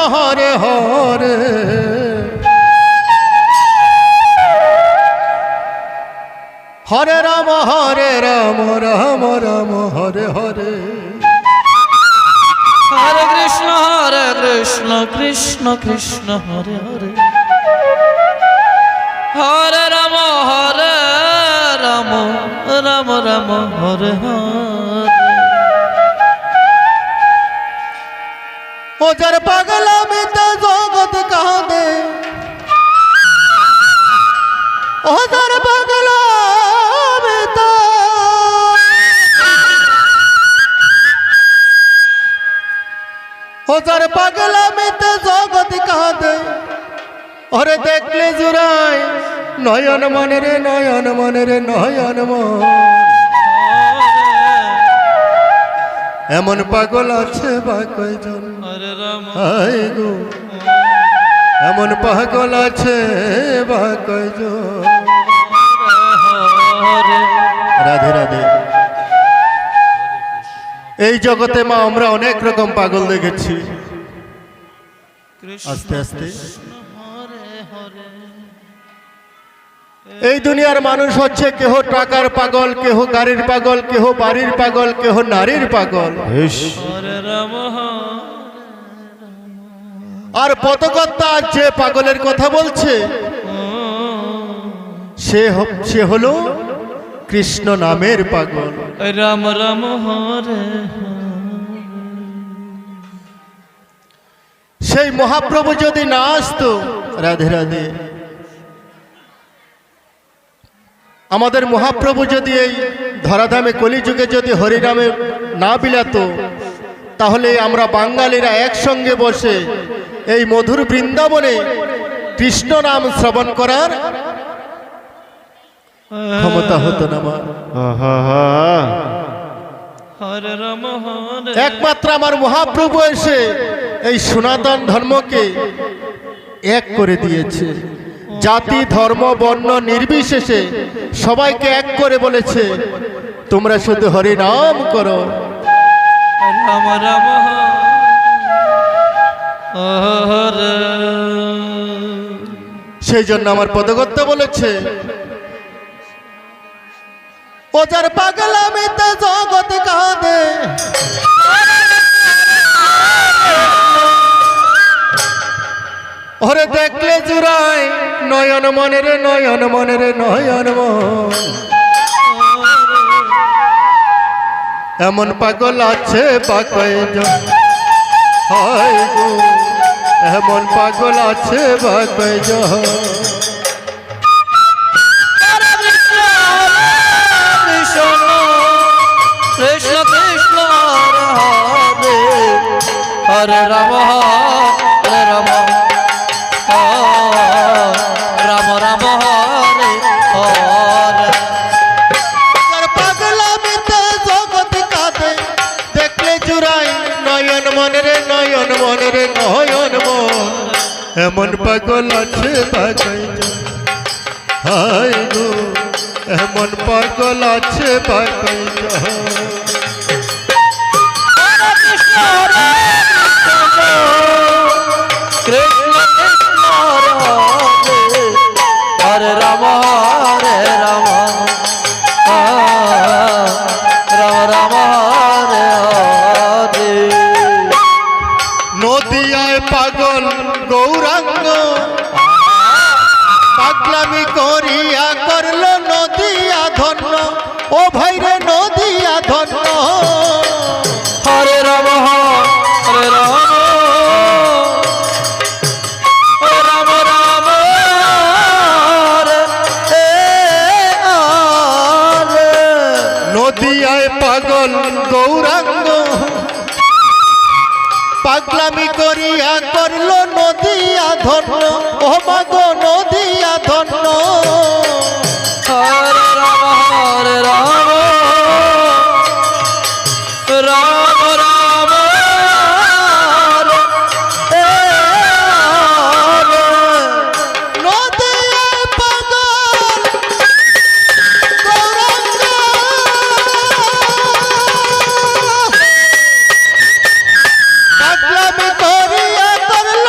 হরে হরে হরে রাম রাম রাম হরে হরে হরে কৃষ্ণ কৃষ্ণ কৃষ্ণ হরে হরে হরে রাম রাম রাম হরে হরে ও যার পাগলা মিতা জগৎ কাঁদে ও যার পাগলা মিতা ও যার পাগলা মিতা জগৎ কাঁদে ওরে দেখলে জুড়াই নয়ন মনে রে নয়ন মনে রে নয়ন মন এমন পাগল আছে বা কয়জন হায় গো এমন পাগল আছে বা কয়জন রাধে রাধে এই জগতে মা আমরা অনেক রকম পাগল দেখেছি আস্তে আস্তে এই দুনিয়ার মানুষ হচ্ছে কেহ টাকার পাগল কেহ গাড়ির পাগল কেহ বাড়ির পাগল কেহ নারীর পাগল আর পথকর্তা যে পাগলের কথা বলছে সে হলো কৃষ্ণ নামের পাগল রাম রাম হরে সেই মহাপ্রভু যদি না আসতো রাধে রাধে আমাদের মহাপ্রভু যদি এই ধরাধামে কলিযুগে যদি হরিনামে না বিলাতো তাহলে আমরা বাঙালিরা একসঙ্গে বসে এই মধুর বৃন্দাবনে কৃষ্ণ নাম শ্রবণ করার ক্ষমতা হতো না মা হরে রাম হরে একমাত্র আমার মহাপ্রভু এসে এই সনাতন ধর্মকে এক করে দিয়েছে জাতি ধর্ম বর্ণ নির্বিশেষে সবাইকে এক করে বলেছে তোমরা শুধু হরি নাম করো রাম রাম হরে সেই জন্য আমার পদকর্তা বলেছে ও যার পাগলা মিতা জগৎ কাঁদে ওরে দেখলে জুড়াই নয়ন মনে রে নয়ন মনে রে নয়ন মন এমন পাগল আছে বা কয়জন হায় গো এমন পাগল আছে বা কয়জন কৃষ্ণ কৃষ্ণ হরে হরে রাম হরে রাম রাম রাম হরে হরে পাগলা মিতা জগৎ কাঁদে দেখলে জুড়াই নয়ন মনে রে নয়ন মনে রে নয়ন মন এমন পাগল আছে বা কয়জন হায় গো এমন পাগল আছে বা কয়জন কৃষ্ণ কৃষ্ণ হরে রাম রাম রাম হরে হরে নদিয়ায় পাগল গৌরাঙ্গ পাগলামি করিয়া করল নদিয়া ধন্য ও ভাইরে নদিয়া ধন্য হরে রাম হরে রাম রাম রাম নদিয়ায় পাগল গৌরাঙ্গ পাগলামি করিয়া করল নদিয়া ধন্য ও মাগো নদিয়া ধন্য হরে রাম রাম রাম নদিয়ায় পাগল গৌরাঙ্গ পাগলামি করিয়া করল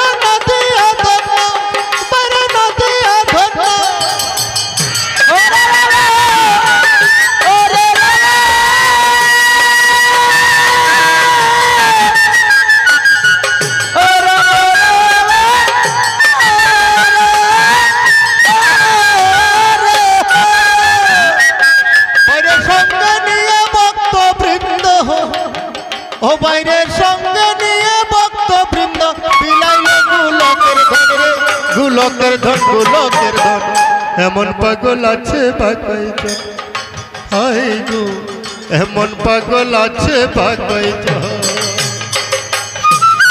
গোলকের ধন এমন পাগল আছে বা কয়জন হাই গো এমন পাগল আছে বা কয়জন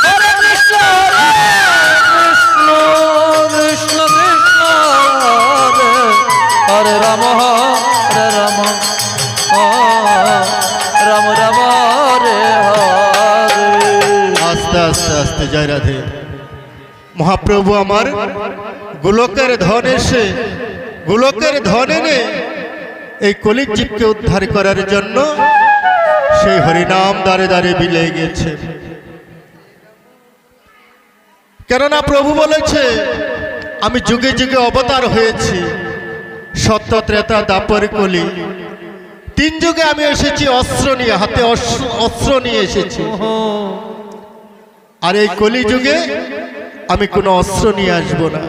হরে কৃষ্ণ কৃষ্ণ কৃষ্ণ হরে রাম রাম রাম রাম হরে হরে। আস্তে আস্তে আস্তে জয় রাধে। মহাপ্রভু আমার গোলকের ধন এসে গোলকের ধন এনে এই কলির জীবকে উদ্ধার করার জন্য সেই হরিনাম দ্বারে দ্বারে বিলে গেছে। কেননা প্রভু বলেছে আমি যুগে যুগে অবতার হয়েছি, সত্য ত্রেতা দাপর কলি, 3 যুগে আমি এসেছি অস্ত্র নিয়ে, হাতে অস্ত্র নিয়ে এসেছি। আর এই কলি যুগে আমি কোনো অস্ত্র নিয়ে আসব না।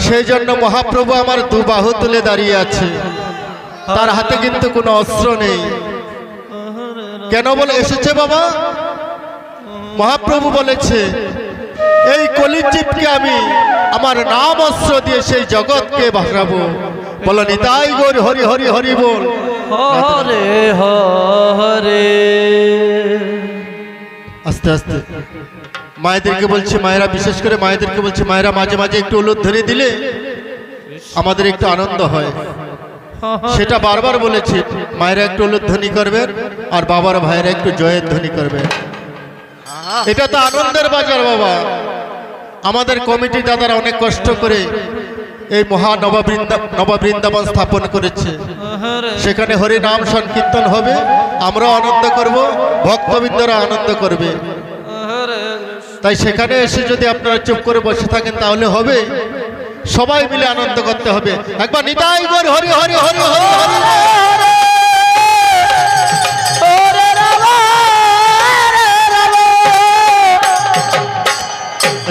সেই জন্য মহাপ্রভু আমার 2 বাহু তুলে দাঁড়িয়ে আছে, তার হাতে কিন্তু কোনো অস্ত্র নেই। কেন বলে এসেছে বাবা? মহাপ্রভু বলেছে এই কলির জীবকে আমি আমার নাম অস্ত্র দিয়ে সেই জগৎকে ভাসাবো। বলো নিতাই গৌর হরি হরি হরি বল। হরে হরে। আস্তে আস্তে মায়েদেরকে বলছে, মায়েরা বিশেষ করে মায়েদেরকে বলছে, মায়েরা মাঝে মাঝে একটু উলুধ্বনি দিলে আমাদের একটু আনন্দ হয়। সেটা বারবার বলেছি, মায়েরা একটু উলুধ্বনি করবেন আর বাবার ভাইয়েরা একটু জয়ের ধ্বনি করবেন। এটা তো আনন্দের বাজার বাবা। আমাদের কমিটি দাদারা অনেক কষ্ট করে এই মহা নববৃন্দাবন স্থাপন করেছে। সেখানে হরি নাম সংকীর্তন হবে, আমরাও আনন্দ করব, ভক্তবৃন্দরা আনন্দ করবে। তাই সেখানে এসে যদি আপনারা চুপ করে বসে থাকেন তাহলে হবে? সবাই মিলে আনন্দ করতে হবে। একবার নিতাই গৌর হরি হরি হরি হরি হরি।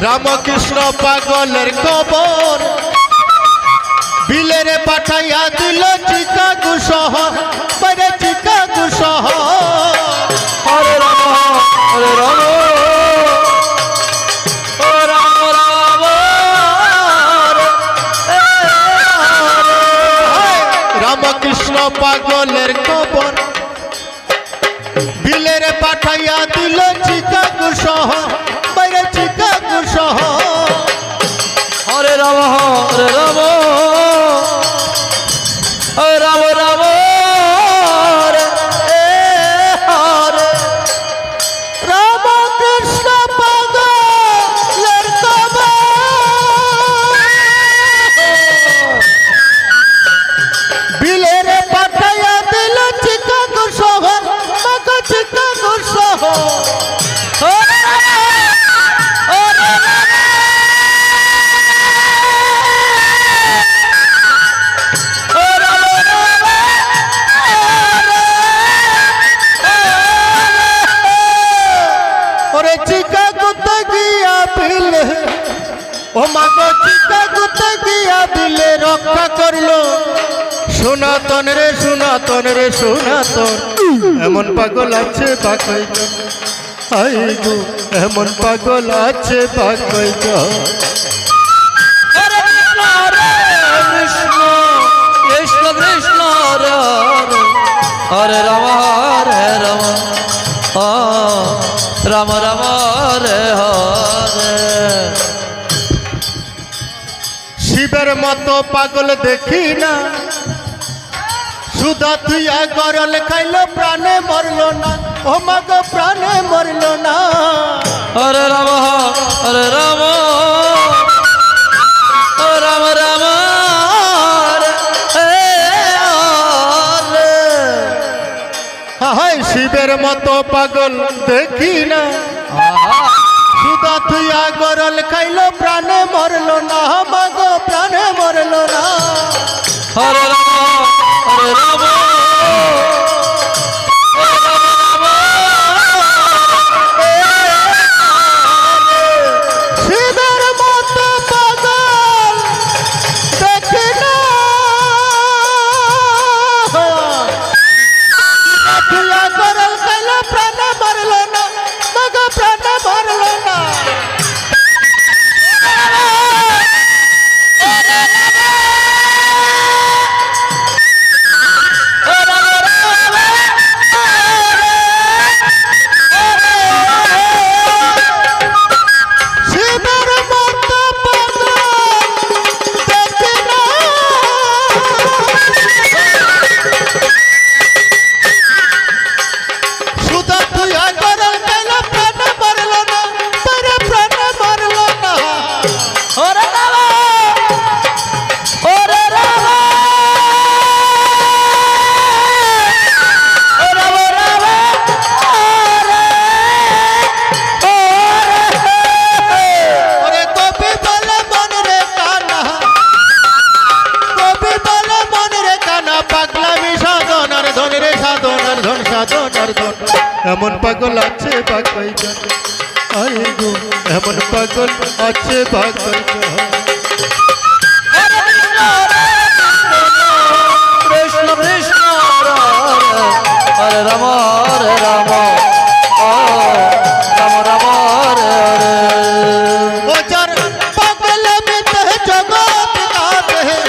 রামকৃষ্ণ পাগলের কবর বিলেরে পাঠাইয়া দিল চিকাগো শহর, বাইরে চিকাগো শহর। হরে রাম হরে রাম রাম রাম রামকৃষ্ণ পাগলের কবর বিলেরে পাঠাইয়া দিল চিকাগো শহর, বাইরে চিকাগো শহর। হরে রাম রাম রাম হরে রামকৃষ্ণ পাগলের কবর বিলেরে পাঠাইয়া দিল চিকাগো শহর, মাগো চিকাগো শহর। ওরে চিকাগোতে গিয়া বিলে, ও মাগো চিকাগোতে গিয়া বিলে রক্ষা করলো সনাতন রে সনাতন রে সনাতন। এমন পাগল আছে বা কয়জন হাই গো এমন পাগল আছে বা কয়জন। হরে কৃষ্ণ হরে কৃষ্ণ কৃষ্ণ কৃষ্ণ হরে হরে হরে রাম রাম রাম হরে হরে। শিবের মতো পাগল দেখি না, সুধা তুইয়া গরল খাইলো প্রাণে মরলো না, ও মাগো প্রাণে মরলো না। হরে রাম রাম রাম হরে হরে। হাই শিবের মতো পাগল দেখি না, সুধা তুইয়া গরল খাইলো প্রাণে মরলো না, মাগো প্রাণে মরলো না। হরে রাম রাম শিবের মতো পাগল দেখি না, তুইয়া গরল খাইলো প্রাণে মরলো না, মাগো প্রাণে মরলো না। এমন পাগল আছে বা কয়জন আরে গো এমন পাগল আছে বা কয়জন কৃষ্ণ কৃষ্ণ হরে রাম হরে রাম রাম রাম হরে হরে ओ जर पागल में तो जगत गाते हैं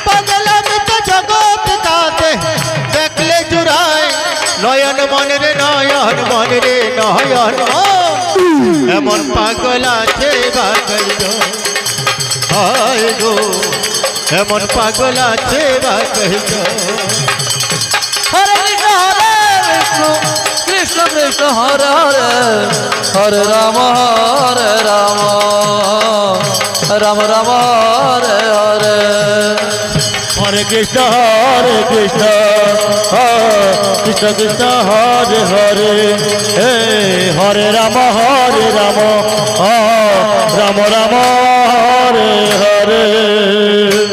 पागल में तो जगत गाते हैं देख ले जुराए नयन मन रे नयन मन रे नयन एमन पागल आछे बागैजो हाय गो एमन पागल आछे बागैजो हरे कृष्ण कृष्ण कृष्ण हरे हरे हरे राम राम राम हरे हरे हरे कृष्ण कृष्ण कृष्ण हरे हरे हरे राम राम राम हरे हरे